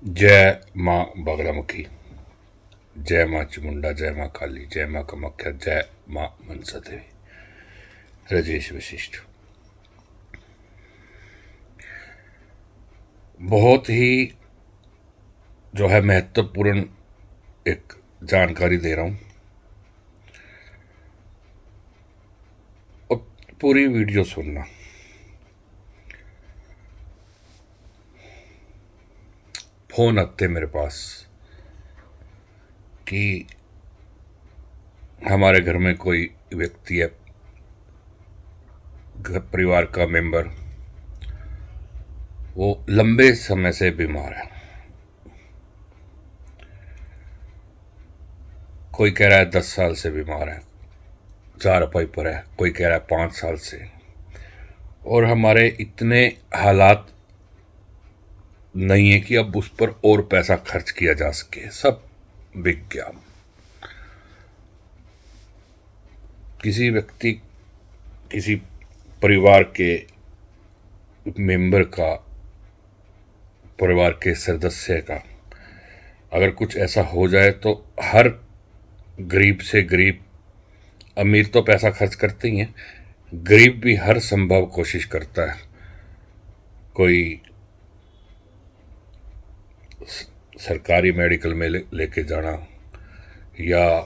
जय माँ बगलामुखी, जय माँ चामुंडा, जय माँ काली, जय माँ कामाख्या, जय माँ मनसा देवी। राजेश वशिष्ठ। बहुत ही जो है महत्वपूर्ण एक जानकारी दे रहा हूँ और पूरी वीडियो सुनना। फोन आते मेरे पास कि हमारे घर में कोई व्यक्ति है, परिवार का मेंबर, वो लंबे समय से बीमार है। कोई कह रहा है 10 साल से बीमार है, चारपाई पर है, कोई कह रहा है 5 साल से। और हमारे इतने हालात नहीं है कि अब उस पर और पैसा खर्च किया जा सके। सब विज्ञान। किसी व्यक्ति, किसी परिवार के मेंबर का, परिवार के सदस्य का अगर कुछ ऐसा हो जाए तो हर गरीब से गरीब, अमीर तो पैसा खर्च करते ही हैं, गरीब भी हर संभव कोशिश करता है। कोई सरकारी मेडिकल में लेके जाना, या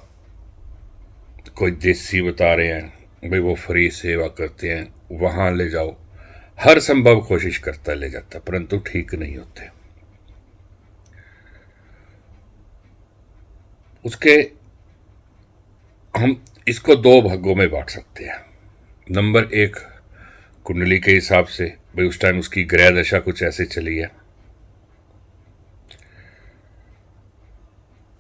कोई देसी बता रहे हैं भाई वो फ्री सेवा करते हैं, वहां ले जाओ। हर संभव कोशिश करता ले जाता, परंतु ठीक नहीं होते। उसके हम इसको दो भागों में बांट सकते हैं। नंबर एक, कुंडली के हिसाब से, भाई उस टाइम उसकी ग्रह दशा कुछ ऐसे चली है,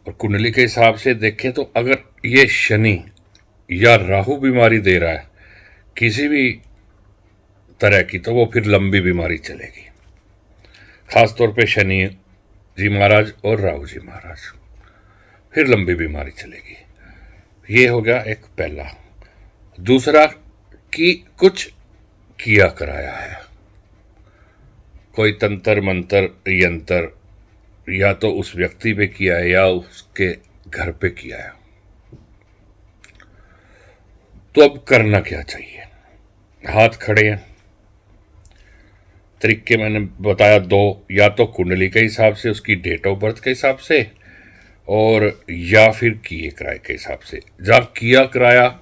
और कुंडली के हिसाब से देखें तो अगर ये शनि या राहु बीमारी दे रहा है किसी भी तरह की, तो वो फिर लंबी बीमारी चलेगी। खासतौर पे शनि जी महाराज और राहु जी महाराज, फिर लंबी बीमारी चलेगी। ये हो गया एक पहला। दूसरा कि कुछ किया कराया है, कोई तंत्र मंत्र यंत्र, या तो उस व्यक्ति पे किया है या उसके घर पे किया है। तो अब करना क्या चाहिए? हाथ खड़े हैं। तरीके मैंने बताया दो, या तो कुंडली के हिसाब से, उसकी डेट ऑफ बर्थ के हिसाब से, और या फिर किए कराए के हिसाब से। जहां किया कराया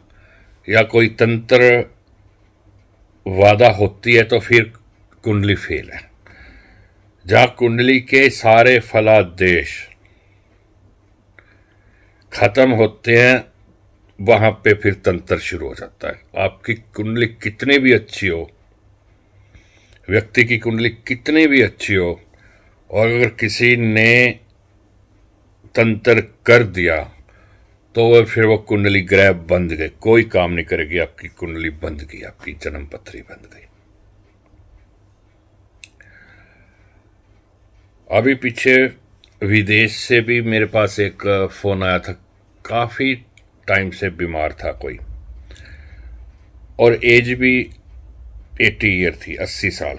या कोई तंत्र वादा होती है तो फिर कुंडली फेल है। जहां कुंडली के सारे फलादेश खत्म होते हैं, वहां पे फिर तंत्र शुरू हो जाता है। आपकी कुंडली कितनी भी अच्छी हो, व्यक्ति की कुंडली कितनी भी अच्छी हो, और अगर किसी ने तंत्र कर दिया तो वह फिर वो कुंडली ग्रह बंद गए, कोई काम नहीं करेगी। आपकी कुंडली बंद गई, आपकी जन्म पत्री बंद गई। अभी पीछे विदेश से भी मेरे पास एक फोन आया था, काफी टाइम से बीमार था कोई, और एज भी 80 ईयर थी, 80 साल।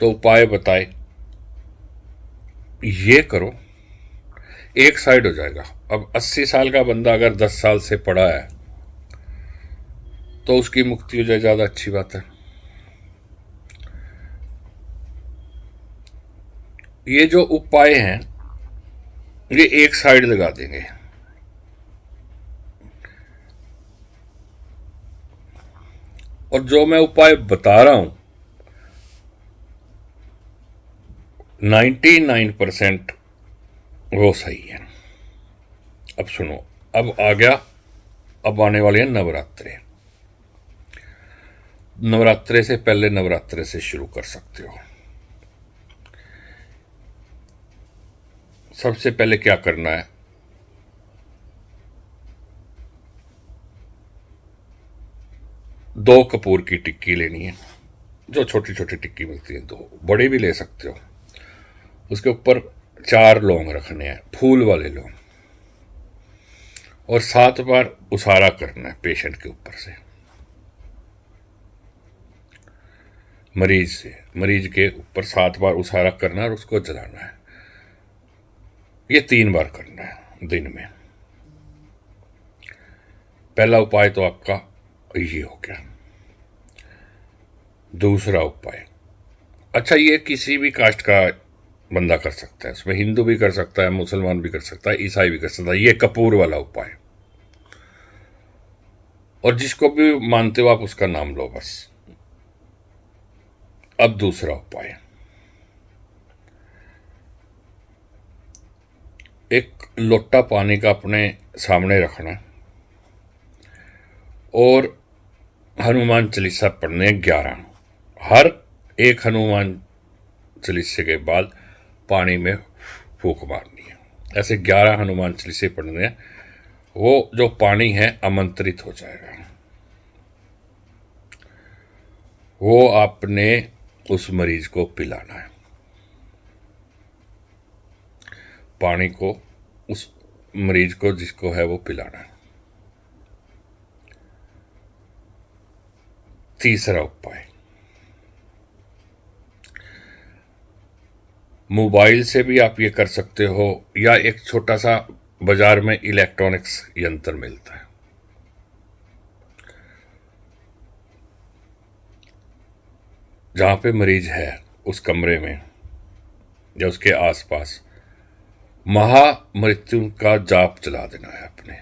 तो उपाय बताए, ये करो, एक साइड हो जाएगा। अब 80 साल का बंदा अगर 10 साल से पड़ा है तो उसकी मुक्ति हो जाए, ज्यादा अच्छी बात है। ये जो उपाय हैं ये एक साइड लगा देंगे। और जो मैं उपाय बता रहा हूं 99% वो सही है। अब सुनो, अब आ गया, अब आने वाले हैं नवरात्रे। नवरात्रे से पहले नवरात्रे से शुरू कर सकते हो। सबसे पहले क्या करना है, दो कपूर की टिक्की लेनी है, जो छोटी छोटी टिक्की मिलती है, दो, बड़ी भी ले सकते हो। उसके ऊपर 4 लौंग रखने हैं, फूल वाले लौंग, और 7 बार उसारा करना है पेशेंट के ऊपर से। मरीज से, मरीज के ऊपर 7 बार उसारा करना और उसको जलाना है। ये 3 बार करना है दिन में। पहला उपाय तो आपका ये हो गया। दूसरा उपाय, अच्छा ये किसी भी कास्ट का बंदा कर सकता है, इसमें हिंदू भी कर सकता है, मुसलमान भी कर सकता है, ईसाई भी कर सकता है। ये कपूर वाला उपाय, और जिसको भी मानते हो आप उसका नाम लो बस। अब दूसरा उपाय, एक लोटा पानी का अपने सामने रखना और हनुमान चालीसा पढ़ने 11। हर एक हनुमान चालीसे के बाद पानी में फूंक मारनी है। ऐसे 11 हनुमान चालीसे पढ़ने हैं। वो जो पानी है आमंत्रित हो जाएगा। वो आपने उस मरीज को पिलाना है। पानी को उस मरीज को जिसको है वो पिलाना है। तीसरा उपाय, मोबाइल से भी आप ये कर सकते हो, या एक छोटा सा बाजार में इलेक्ट्रॉनिक्स यंत्र मिलता है। जहां पे मरीज है उस कमरे में या उसके आसपास महामृत्यु का जाप चला देना है अपने।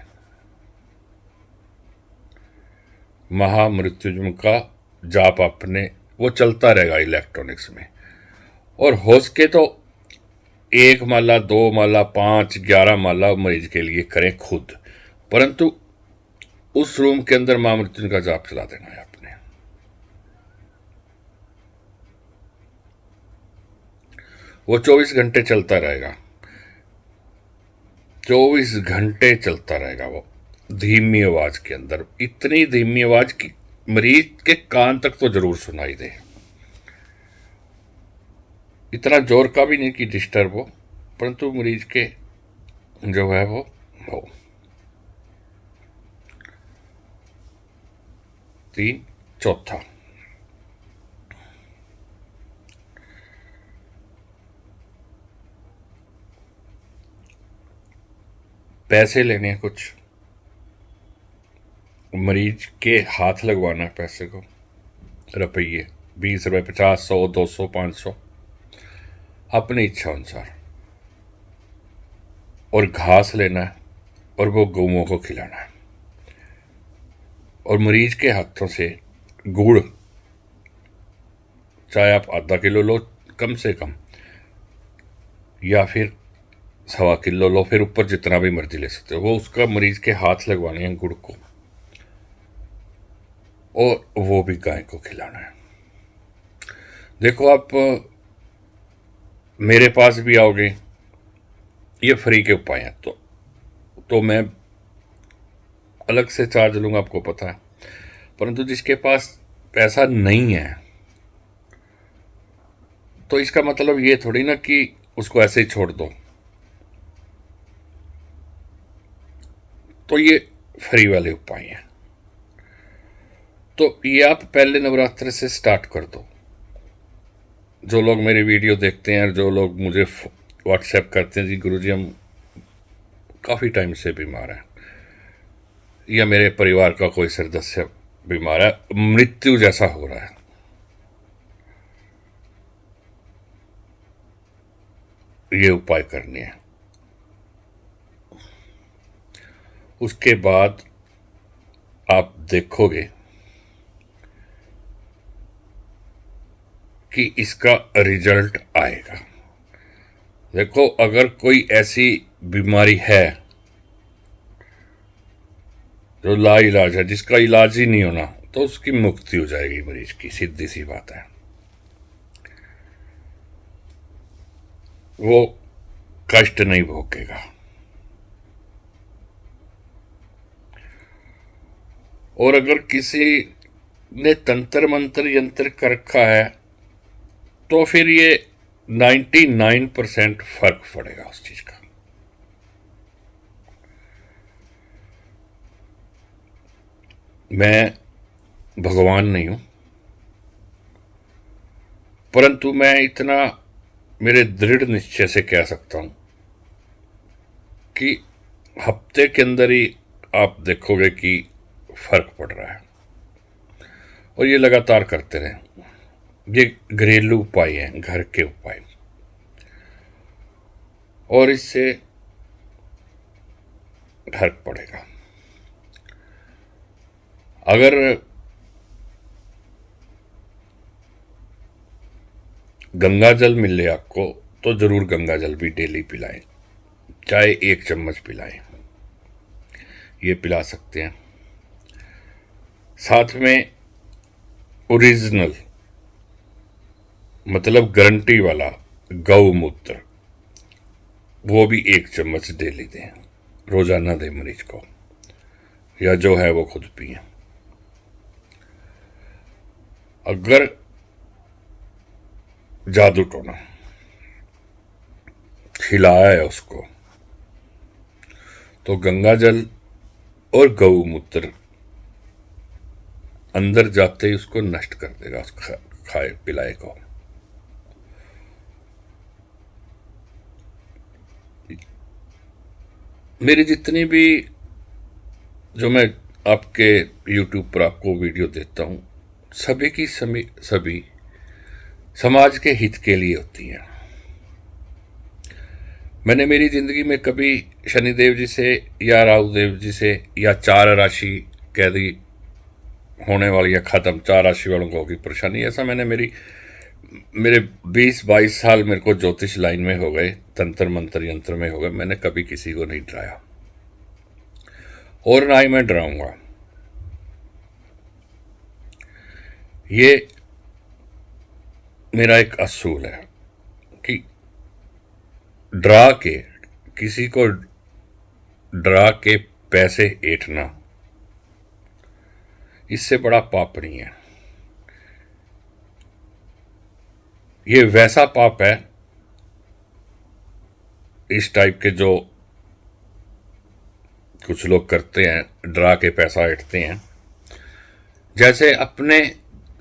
महामृत्युंजय का जाप अपने वो चलता रहेगा इलेक्ट्रॉनिक्स में। और हो सके तो 1 माला, 2 माला, 5, 11 माला मरीज के लिए करें खुद, परंतु उस रूम के अंदर महामृत्युंजय का जाप चला देना है अपने। वो 24 घंटे चलता रहेगा, 24 घंटे चलता रहेगा। वो धीमी आवाज के अंदर, इतनी धीमी आवाज कि मरीज के कान तक तो जरूर सुनाई दे। इतना जोर का भी नहीं कि डिस्टर्ब हो, परंतु मरीज के जो है वो हो। 3, चौथा, पैसे लेने हैं कुछ, मरीज के हाथ लगवाना है पैसे को, रुपये 20 रुपये, 50, 100, 200, 500 अपनी इच्छा अनुसार, और घास लेना है और वो गऊओं को खिलाना है। और मरीज के हाथों से गुड़, चाहे आप आधा किलो लो कम से कम, या फिर 1.25 किलो लो, फिर ऊपर जितना भी मर्जी ले सकते हो, वो उसका मरीज के हाथ लगवाने हैं गुड़ को, और वो भी गाय को खिलाना है। देखो आप मेरे पास भी आओगे, ये फ्री के उपाय हैं, तो मैं अलग से चार्ज लूंगा, आपको पता है। परंतु जिसके पास पैसा नहीं है, तो इसका मतलब ये थोड़ी ना कि उसको ऐसे ही छोड़ दो। तो ये फ्री वाले उपाय हैं। तो ये आप पहले नवरात्र से स्टार्ट कर दो। जो लोग मेरी वीडियो देखते हैं, जो लोग मुझे व्हाट्सएप करते हैं, जी गुरुजी हम काफ़ी टाइम से बीमार हैं, या मेरे परिवार का कोई सदस्य बीमार है, मृत्यु जैसा हो रहा है, ये उपाय करने हैं। उसके बाद आप देखोगे कि इसका रिजल्ट आएगा। देखो, अगर कोई ऐसी बीमारी है जो लाइलाज है, जिसका इलाज ही नहीं होना, तो उसकी मुक्ति हो जाएगी मरीज की, सीधी सी बात है। वो कष्ट नहीं भोगेगा। और अगर किसी ने तंत्र मंत्र यंत्र कर रखा है, तो फिर ये 99% फर्क पड़ेगा उस चीज का। मैं भगवान नहीं हूं, परंतु मैं इतना मेरे दृढ़ निश्चय से कह सकता हूं कि हफ्ते के अंदर ही आप देखोगे कि फर्क पड़ रहा है, और ये लगातार करते रहें। ये घरेलू उपाय हैं, घर के उपाय, और इससे फर्क पड़ेगा। अगर गंगा जल मिले आपको तो जरूर गंगा जल भी डेली पिलाएं, चाहे 1 चम्मच पिलाएं, ये पिला सकते हैं। साथ में ओरिजिनल मतलब गारंटी वाला गौमूत्र, वो भी 1 चम्मच डेली दें, रोजाना दें मरीज को, या जो है वो खुद पिए। अगर जादू टोना खिलाया है उसको, तो गंगा जल और गौमूत्र अंदर जाते ही उसको नष्ट कर देगा, उस खाए पिलाए को। मेरी जितनी भी जो मैं आपके YouTube पर आपको वीडियो देता हूं, सभी की सभी समाज के हित के लिए होती हैं। मैंने मेरी जिंदगी में कभी शनिदेव जी से या राहुदेव जी से या 4 राशि कह दी होने वाली या खत्म, 4 राशि वालों को होगी परेशानी, ऐसा मैंने मेरे 20-22 साल मेरे को ज्योतिष लाइन में हो गए, तंत्र मंत्र यंत्र में हो गए, मैंने कभी किसी को नहीं डराया और ना ही मैं डराऊंगा। ये मेरा एक असूल है कि डरा के किसी को डरा के पैसे ऐंठना, इससे बड़ा पाप नहीं है। ये वैसा पाप है इस टाइप के जो कुछ लोग करते हैं, डरा के पैसा ऐंठते हैं, जैसे अपने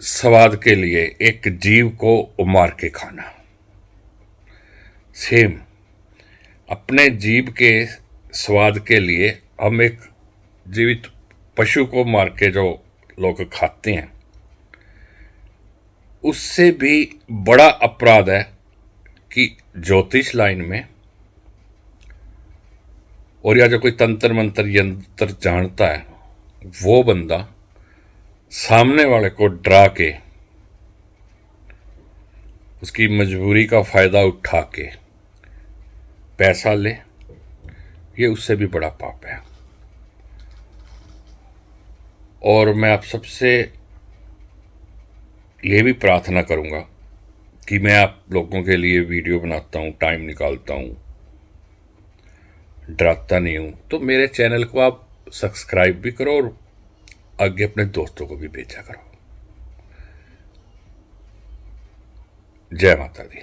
स्वाद के लिए एक जीव को मार के खाना। सेम अपने जीव के स्वाद के लिए हम एक जीवित पशु को मार के जो लोग खाते हैं, उससे भी बड़ा अपराध है कि ज्योतिष लाइन में और या जो कोई तंत्र मंत्र यंत्र जानता है, वो बंदा सामने वाले को डरा के उसकी मजबूरी का फायदा उठा के पैसा ले, ये उससे भी बड़ा पाप है। और मैं आप सबसे ये भी प्रार्थना करूंगा कि मैं आप लोगों के लिए वीडियो बनाता हूं, टाइम निकालता हूं, डराता नहीं हूं, तो मेरे चैनल को आप सब्सक्राइब भी करो और आगे अपने दोस्तों को भी भेजा करो। जय माता दी।